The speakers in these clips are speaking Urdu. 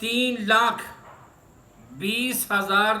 3,20,000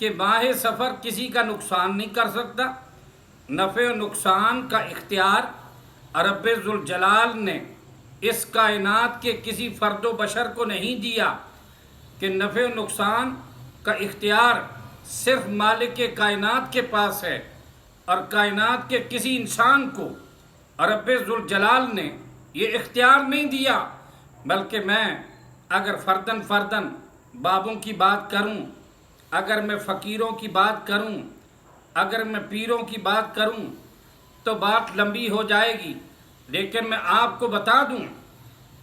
کہ ماہ سفر کسی کا نقصان نہیں کر سکتا۔ نفع و نقصان کا اختیار رب ذوالجلال نے اس کائنات کے کسی فرد و بشر کو نہیں دیا، کہ نفع و نقصان کا اختیار صرف مالک کائنات کے پاس ہے، اور کائنات کے کسی انسان کو رب ذوالجلال نے یہ اختیار نہیں دیا۔ بلکہ میں اگر فرداً بابوں کی بات کروں، اگر میں فقیروں کی بات کروں، اگر میں پیروں کی بات کروں تو بات لمبی ہو جائے گی، لیکن میں آپ کو بتا دوں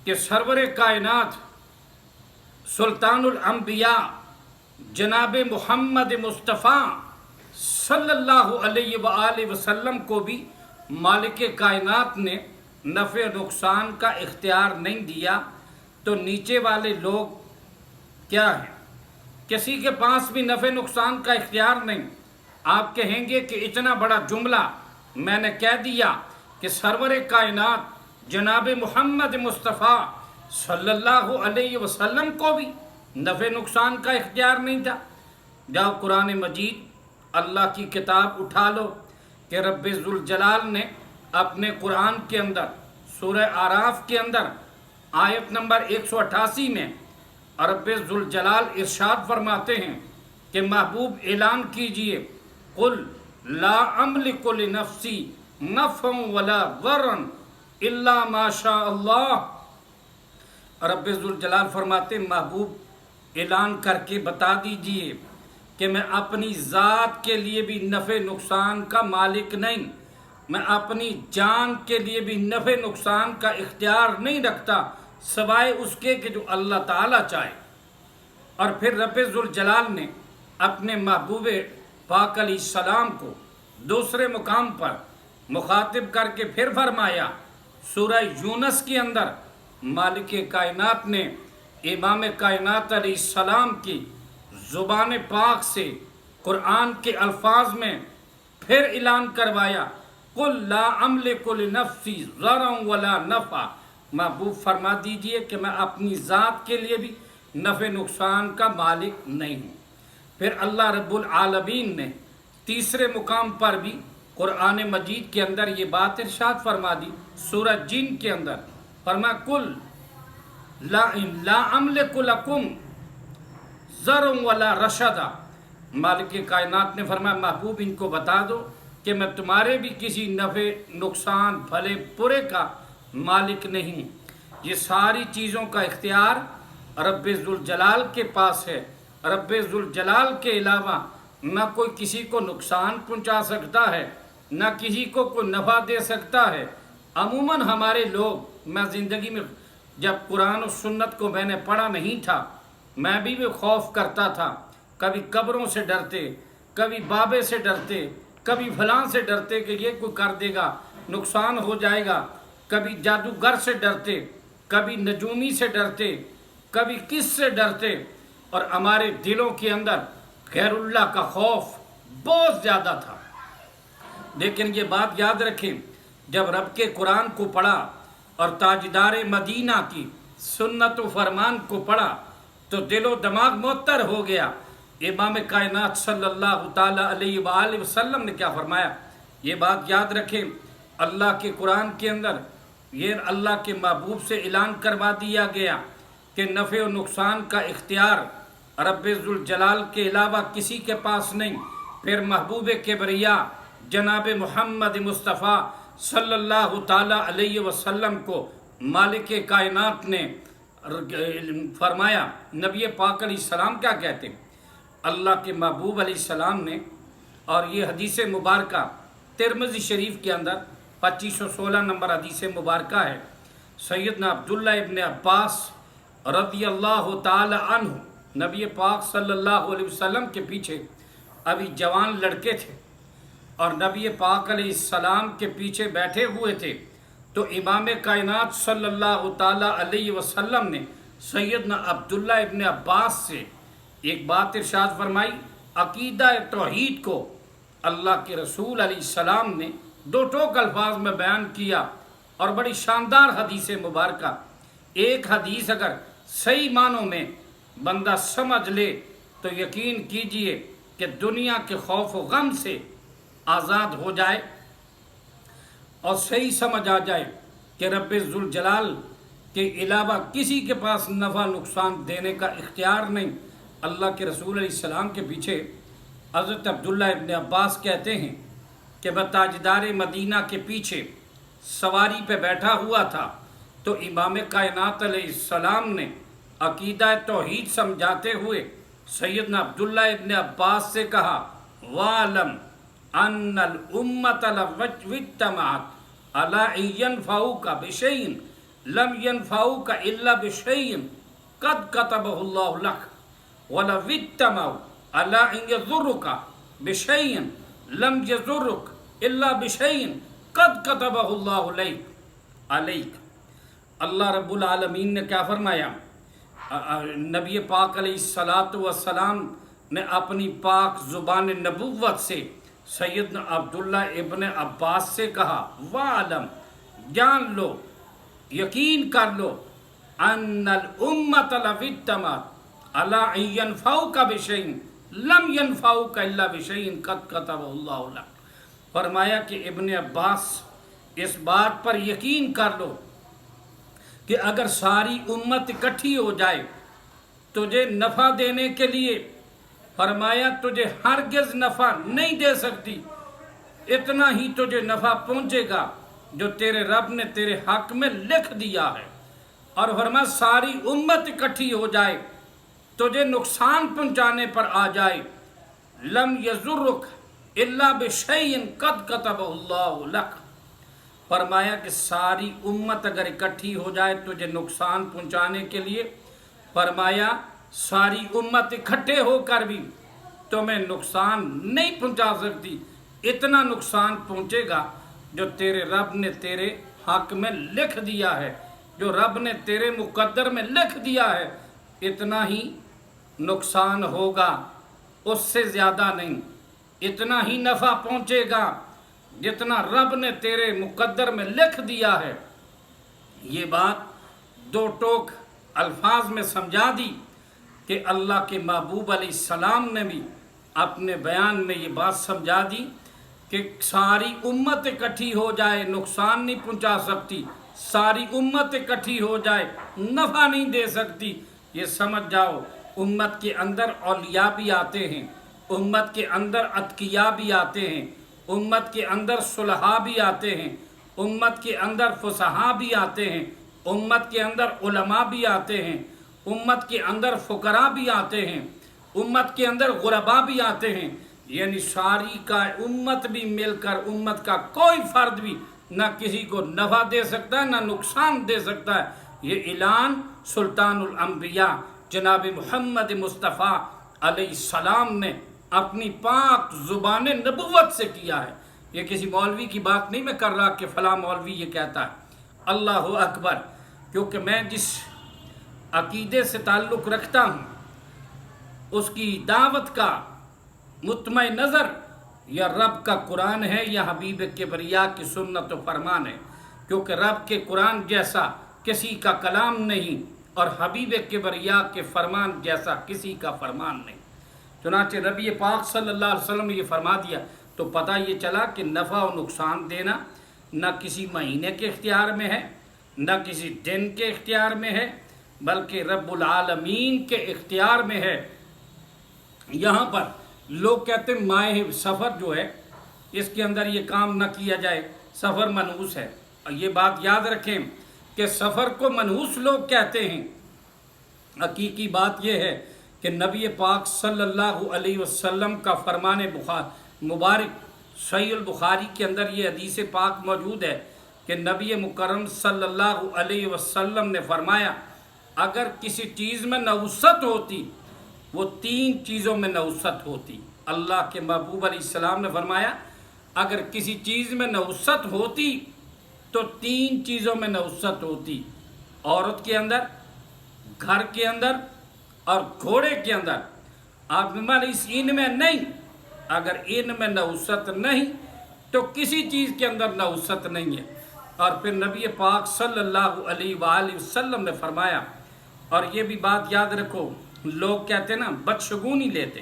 کہ سرور کائنات سلطان الانبیاء جناب محمد مصطفیٰ صلی اللہ علیہ وآلہ وسلم کو بھی مالک کائنات نے نفع و نقصان کا اختیار نہیں دیا، تو نیچے والے لوگ کیا ہیں؟ کسی کے پاس بھی نفع نقصان کا اختیار نہیں۔ آپ کہیں گے کہ اتنا بڑا جملہ میں نے کہہ دیا کہ سرور کائنات جناب محمد مصطفیٰ صلی اللہ علیہ وسلم کو بھی نفع نقصان کا اختیار نہیں تھا۔ جاؤ قرآن مجید اللہ کی کتاب اٹھا لو کہ رب ذوالجلال نے اپنے قرآن کے اندر سورہ اعراف کے اندر آیت نمبر 188 میں رب ذوالجلال ارشاد فرماتے ہیں کہ محبوب اعلان کیجئے، قل لا املک لنفسی نفعا ولا ضرا الا ما شاء اللہ۔ رب ذوالجلال فرماتے ہیں محبوب اعلان کر کے بتا دیجئے کہ میں اپنی ذات کے لیے بھی نفع نقصان کا مالک نہیں، میں اپنی جان کے لیے بھی نفع نقصان کا اختیار نہیں رکھتا سوائے اس کے کہ جو اللہ تعالیٰ چاہے۔ اور پھر رب ذوالجلال نے اپنے محبوب پاک علیہ السلام کو دوسرے مقام پر مخاطب کر کے پھر فرمایا سورہ یونس کے اندر، مالک کائنات نے امام کائنات علیہ السلام کی زبان پاک سے قرآن کے الفاظ میں پھر اعلان کروایا، قل لا املک لنفسی ضرا ولا نفع۔ محبوب فرما دیجئے کہ میں اپنی ذات کے لیے بھی نفع نقصان کا مالک نہیں ہوں۔ پھر اللہ رب العالمین نے تیسرے مقام پر بھی قرآن مجید کے اندر یہ بات ارشاد فرما دی، سورہ جن کے اندر فرمایا قل لا املک لکم ضرا ولا رشدا۔ مالک کائنات نے فرمایا محبوب ان کو بتا دو کہ میں تمہارے بھی کسی نفع نقصان بھلے برے کا مالک نہیں ہوں، یہ ساری چیزوں کا اختیار رب ذوالجلال کے پاس ہے۔ رب ذوالجلال کے علاوہ نہ کوئی کسی کو نقصان پہنچا سکتا ہے، نہ کسی کو کوئی نفع دے سکتا ہے۔ عموماً ہمارے لوگ، میں زندگی میں جب قرآن و سنت کو میں نے پڑھا نہیں تھا، میں بھی خوف کرتا تھا، کبھی قبروں سے ڈرتے، کبھی بابے سے ڈرتے، کبھی فلاں سے ڈرتے کہ یہ کوئی کر دے گا، نقصان ہو جائے گا، کبھی جادوگر سے ڈرتے، کبھی نجومی سے ڈرتے، کبھی کس سے ڈرتے، اور ہمارے دلوں کے اندر غیر اللہ کا خوف بہت زیادہ تھا۔ لیکن یہ بات یاد رکھیں، جب رب کے قرآن کو پڑھا اور تاجدار مدینہ کی سنت و فرمان کو پڑھا تو دل و دماغ معطر ہو گیا۔ امام کائنات صلی اللہ تعالیٰ علیہ وآلہ وسلم نے کیا فرمایا، یہ بات یاد رکھیں، اللہ کے قرآن کے اندر یہ اللہ کے محبوب سے اعلان کروا دیا گیا کہ نفع و نقصان کا اختیار رب ذوالجلال کے علاوہ کسی کے پاس نہیں۔ پھر محبوب کبریا جناب محمد مصطفیٰ صلی اللہ تعالیٰ علیہ وسلم کو مالک کائنات نے فرمایا، نبی پاک علیہ السلام کیا کہتے ہیں، اللہ کے محبوب علیہ السلام نے، اور یہ حدیث مبارکہ ترمذی شریف کے اندر 2516 نمبر حدیث مبارکہ ہے، سیدنا عبداللہ ابن عباس رضی اللہ تعالی عنہ نبی پاک صلی اللہ علیہ وسلم کے پیچھے ابھی جوان لڑکے تھے اور نبی پاک علیہ السلام کے پیچھے بیٹھے ہوئے تھے، تو امام کائنات صلی اللہ تعالی علیہ وسلم نے سیدنا عبداللہ ابن عباس سے ایک بات ارشاد فرمائی۔ عقیدہ توحید کو اللہ کے رسول علیہ السلام نے دو ٹوک الفاظ میں بیان کیا، اور بڑی شاندار حدیث مبارکہ۔ ایک حدیث اگر صحیح معنوں میں بندہ سمجھ لے تو یقین کیجئے کہ کہ دنیا کے خوف و غم سے آزاد ہو جائے اور صحیح سمجھ آ جائے کہ رب ذوالجلال کے علاوہ کسی کے پاس نفع نقصان دینے کا اختیار نہیں۔ اللہ کے رسول علیہ السلام کے پیچھے حضرت عبداللہ ابن عباس کہتے ہیں کہ میں تاجدار مدینہ کے پیچھے سواری پہ بیٹھا ہوا تھا تو امام کائنات علیہ السلام نے عقیدہ توحید سمجھاتے ہوئے سیدنا عبداللہ ابن عباس سے کہا وَعْلَمْ أَنَّ الْأُمَّةَ لَوْ اجْتَمَعَتْ عَلَىٰ أَن يَنفَعُوكَ بِشَيْءٍ لَمْ يَنفَعُوكَ إِلَّا بِشَيْءٍ قَدْ كَتَبَهُ اللَّهُ لَكَ وَلَوِ اجْتَمَعُوا عَلَىٰ أَن يَضُرُّوكَ بِشَيْءٍ لَمْ يَضُرُّوكَ إِلَّا بِشَيْءٍ قَدْ كَتَبَهُ اللَّهُ عَلَيْكَ۔ اللہ رب العالمین نے کیا فرمایا؟ نبی پاک علیہ السلام نے اپنی پاک زبان نبوت سے سیدنا عبداللہ ابن عباس سے کہا وَعْلَمْ جان لو یقین کر لو ان الامت لو اجتمعت علی ان ينفعوک بشیء لم ينفعوک الا بشیء قد کتبہ اللہ لک۔ فرمایا کہ ابن عباس اس بات پر یقین کر لو کہ اگر ساری امت اکٹھی ہو جائے تجھے نفع دینے کے لیے، فرمایا تجھے ہرگز نفع نہیں دے سکتی، اتنا ہی تجھے نفع پہنچے گا جو تیرے رب نے تیرے حق میں لکھ دیا ہے۔ اور فرمایا ساری امت اکٹھی ہو جائے تجھے نقصان پہنچانے پر آ جائے، لم یضرک الا بشیء قد کتبہ اللہ لک۔ فرمایا کہ ساری امت اگر اکٹھی ہو جائے تجھے نقصان پہنچانے کے لیے، فرمایا ساری امت اکٹھے ہو کر بھی تمہیں نقصان نہیں پہنچا سکتی، اتنا نقصان پہنچے گا جو تیرے رب نے تیرے حق میں لکھ دیا ہے، جو رب نے تیرے مقدر میں لکھ دیا ہے اتنا ہی نقصان ہوگا، اس سے زیادہ نہیں، اتنا ہی نفع پہنچے گا جتنا رب نے تیرے مقدر میں لکھ دیا ہے۔ یہ بات دو ٹوک الفاظ میں سمجھا دی کہ اللہ کے محبوب علیہ السلام نے بھی اپنے بیان میں یہ بات سمجھا دی کہ ساری امت اکٹھی ہو جائے نقصان نہیں پہنچا سکتی، ساری امت اکٹھی ہو جائے نفع نہیں دے سکتی۔ یہ سمجھ جاؤ امت کے اندر اولیاء بھی آتے ہیں، امت کے اندر اتقیاء بھی آتے ہیں، امت کے اندر صلحاء بھی آتے ہیں، امت کے اندر فصحاء بھی آتے ہیں، امت کے اندر علماء بھی آتے ہیں، امت کے اندر فقراء بھی آتے ہیں، امت کے اندر غرباء بھی آتے ہیں، یعنی ساری کا امت بھی مل کر امت کا کوئی فرد بھی نہ کسی کو نفع دے سکتا ہے نہ نقصان دے سکتا ہے۔ یہ اعلان سلطان الانبیاء جناب محمد مصطفیٰ علیہ السلام نے اپنی پاک زبان نبوت سے کیا ہے۔ یہ کسی مولوی کی بات نہیں میں کر رہا کہ فلاں مولوی یہ کہتا ہے۔ اللہ اکبر، کیونکہ میں جس عقیدے سے تعلق رکھتا ہوں اس کی دعوت کا مطمع نظر یا رب کا قرآن ہے یا حبیب کبریا کی سنت و فرمان ہے، کیونکہ رب کے قرآن جیسا کسی کا کلام نہیں اور حبیب کبریا کے فرمان جیسا کسی کا فرمان نہیں۔ چنانچہ نبی پاک صلی اللہ علیہ وسلم نے یہ فرما دیا تو پتہ یہ چلا کہ نفع و نقصان دینا نہ کسی مہینے کے اختیار میں ہے نہ کسی دن کے اختیار میں ہے، بلکہ رب العالمین کے اختیار میں ہے۔ یہاں پر لوگ کہتے ہیں ماہ سفر جو ہے اس کے اندر یہ کام نہ کیا جائے، سفر منحوس ہے، اور یہ بات یاد رکھیں کہ سفر کو منحوس لوگ کہتے ہیں، حقیقی بات یہ ہے کہ نبی پاک صلی اللہ علیہ وسلم کا فرمان مبارک صحیح البخاری کے اندر یہ حدیث پاک موجود ہے کہ نبی مکرم صلی اللہ علیہ وسلم نے فرمایا اگر کسی چیز میں نحوست ہوتی وہ 3 چیزوں میں نحوست ہوتی۔ اللہ کے محبوب علیہ السلام نے فرمایا اگر کسی چیز میں نحوست ہوتی تو 3 چیزوں میں نحوست ہوتی، عورت کے اندر، گھر کے اندر اور گھوڑے کے اندر۔ آپ ہمارے اس ان میں نہیں، اگر ان میں نحوست نہیں تو کسی چیز کے اندر نحوست نہیں ہے۔ اور پھر نبی پاک صلی اللہ علیہ وآلہ وسلم نے فرمایا، اور یہ بھی بات یاد رکھو، لوگ کہتے ہیں نا بدشگونی لیتے،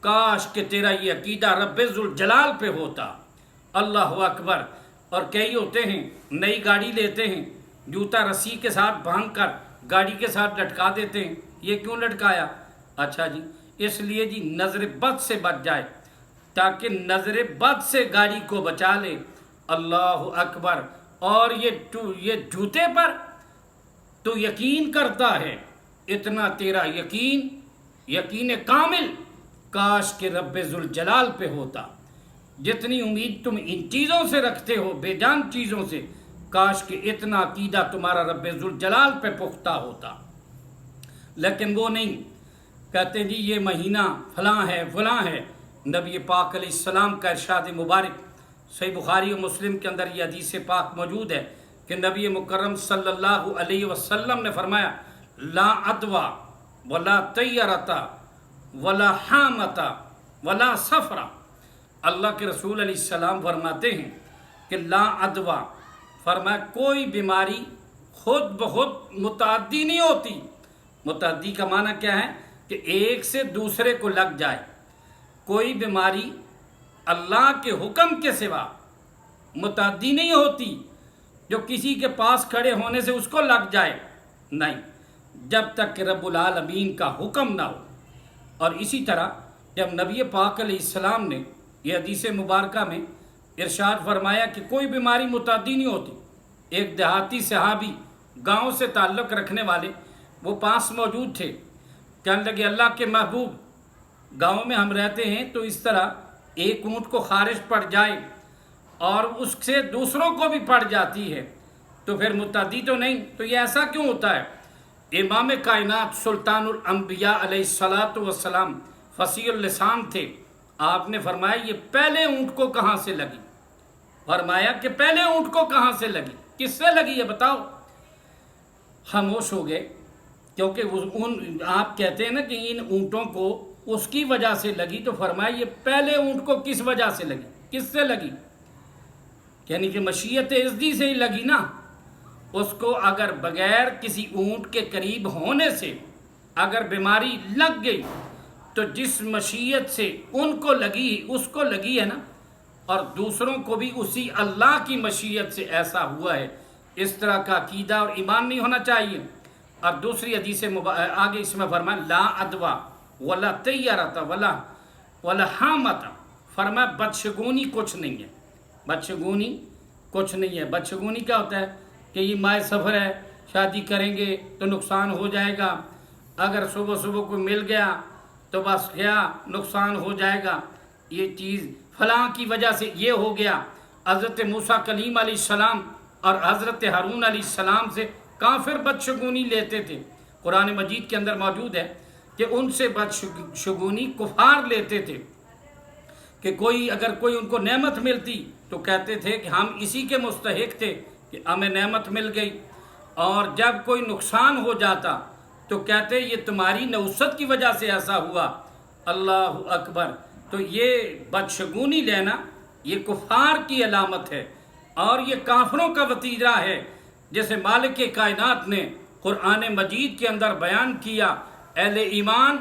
کاش کہ تیرا یہ عقیدہ رب ذوالجلال پہ ہوتا۔ اللہ اکبر۔ اور کئی ہوتے ہیں نئی گاڑی لیتے ہیں، جوتا رسی کے ساتھ باندھ کر گاڑی کے ساتھ لٹکا دیتے ہیں۔ یہ کیوں لٹکایا؟ اچھا جی اس لیے جی نظر بد سے بچ جائے، تاکہ نظر بد سے گاڑی کو بچا لے۔ اللہ اکبر۔ اور یہ جوتے پر تو یقین کرتا ہے، اتنا تیرا یقین کامل کاش کہ رب ذوالجلال پہ ہوتا۔ جتنی امید تم ان چیزوں سے رکھتے ہو، بے جان چیزوں سے، کاش کہ اتنا عقیدہ تمہارا رب ذوالجلال پہ پختہ ہوتا۔ لیکن وہ نہیں، کہتے جی یہ مہینہ فلاں ہے۔ نبی پاک علیہ السلام کا ارشاد مبارک صحیح بخاری و مسلم کے اندر یہ حدیث پاک موجود ہے کہ نبی مکرم صلی اللہ علیہ وسلم نے فرمایا لا عدوى ولا طیرۃ ولا حامۃ ولا سفر۔ اللہ کے رسول علیہ السلام فرماتے ہیں کہ لا عدوى، فرمایا کوئی بیماری خود بخود متعدی نہیں ہوتی۔ متعدی کا معنی کیا ہے؟ کہ ایک سے دوسرے کو لگ جائے۔ کوئی بیماری اللہ کے حکم کے سوا متعدی نہیں ہوتی، جو کسی کے پاس کھڑے ہونے سے اس کو لگ جائے، نہیں، جب تک کہ رب العالمین کا حکم نہ ہو۔ اور اسی طرح جب نبی پاک علیہ السلام نے یہ حدیث مبارکہ میں ارشاد فرمایا کہ کوئی بیماری متعدی نہیں ہوتی، ایک دیہاتی صحابی گاؤں سے تعلق رکھنے والے وہ پاس موجود تھے، کہنے لگے اللہ کے محبوب گاؤں میں ہم رہتے ہیں تو اس طرح ایک اونٹ کو خارش پڑ جائے اور اس سے دوسروں کو بھی پڑ جاتی ہے تو پھر متعدی تو نہیں، تو یہ ایسا کیوں ہوتا ہے؟ امام کائنات سلطان الانبیاء علیہ السلام فصیح اللسان تھے، آپ نے فرمایا یہ پہلے اونٹ کو کہاں سے لگی؟ فرمایا کہ پہلے اونٹ کو کہاں سے لگی؟ کس سے لگی ہے بتاؤ؟ خاموش ہو گئے، کیونکہ آپ کہتے ہیں نا کہ ان اونٹوں کو اس کی وجہ سے لگی، تو فرمایا یہ پہلے اونٹ کو کس وجہ سے لگی؟ کس سے لگی؟ یعنی کہ مشیت عزدی سے ہی لگی نا۔ اس کو اگر بغیر کسی اونٹ کے قریب ہونے سے اگر بیماری لگ گئی تو جس مشیت سے ان کو لگی اس کو لگی ہے نا، اور دوسروں کو بھی اسی اللہ کی مشیت سے ایسا ہوا ہے۔ اس طرح کا عقیدہ اور ایمان نہیں ہونا چاہیے۔ اور دوسری حدیث آگے اس میں فرمایا لا عدوى ولا طیرۃ ولا حامۃ، فرمایا بدشگونی کچھ نہیں ہے۔ بدشگونی کچھ نہیں ہے۔ بدشگونی کیا ہوتا ہے؟ کہ یہ مائع سفر ہے، شادی کریں گے تو نقصان ہو جائے گا، اگر صبح کو مل گیا تو بس کیا نقصان ہو جائے گا، یہ چیز فلاں کی وجہ سے یہ ہو گیا۔ حضرت موسیٰ کلیم علیہ السلام اور حضرت ہارون علیہ السلام سے کافر بدشگونی لیتے تھے۔ قرآن مجید کے اندر موجود ہے کہ ان سے بدشگونی کفار لیتے تھے، کہ اگر کوئی ان کو نعمت ملتی تو کہتے تھے کہ ہم اسی کے مستحق تھے کہ ہمیں نعمت مل گئی، اور جب کوئی نقصان ہو جاتا تو کہتے یہ تمہاری نوست کی وجہ سے ایسا ہوا۔ اللہ اکبر۔ تو یہ بدشگونی لینا یہ کفار کی علامت ہے، اور یہ کافروں کا وتیرہ ہے، جیسے مالک کائنات نے قرآن مجید کے اندر بیان کیا۔ اہل ایمان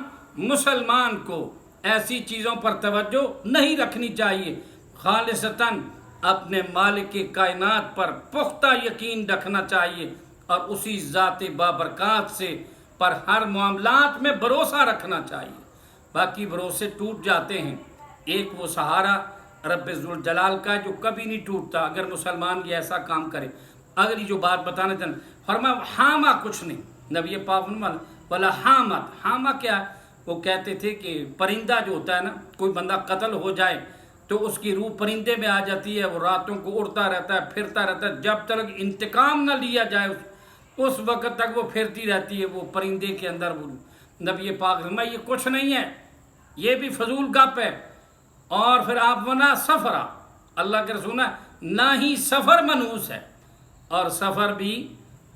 مسلمان کو ایسی چیزوں پر توجہ نہیں رکھنی چاہیے، خالصتاً اپنے مالک کائنات پر پختہ یقین رکھنا چاہیے، اور اسی ذات بابرکات سے پر ہر معاملات میں بھروسہ رکھنا چاہیے۔ باقی بھروسے ٹوٹ جاتے ہیں، ایک وہ سہارا رب ذوالجلال کا جو کبھی نہیں ٹوٹتا اگر مسلمان یہ ایسا کام کرے۔ اگلی جو بات بتانا چاہتا فرمایا حامہ کچھ نہیں، نبی پاک نے بولا حامت۔ حامہ کیا؟ وہ کہتے تھے کہ پرندہ جو ہوتا ہے نا، کوئی بندہ قتل ہو جائے تو اس کی روح پرندے میں آ جاتی ہے، وہ راتوں کو اڑتا رہتا ہے، پھرتا رہتا ہے، جب تک انتقام نہ لیا جائے اس وقت تک وہ پھرتی رہتی ہے وہ پرندے کے اندر۔ وہ نبی پاک میں یہ کچھ نہیں ہے، یہ بھی فضول گپ ہے۔ اور پھر آپ ونا سفرا، اللہ کے رسول نہ ہی سفر منحوس ہے، اور سفر بھی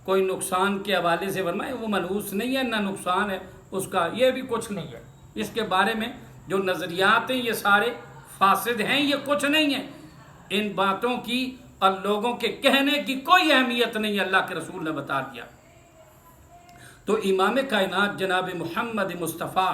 کوئی نقصان کے حوالے سے فرمائے وہ منحوس نہیں ہے، نہ نقصان ہے اس کا، یہ بھی کچھ نہیں ہے۔ اس کے بارے میں جو نظریات ہیں یہ سارے فاسد ہیں، یہ کچھ نہیں ہے۔ ان باتوں کی اور لوگوں کے کہنے کی کوئی اہمیت نہیں، اللہ کے رسول نے بتا دیا۔ تو امام کائنات جناب محمد مصطفیٰ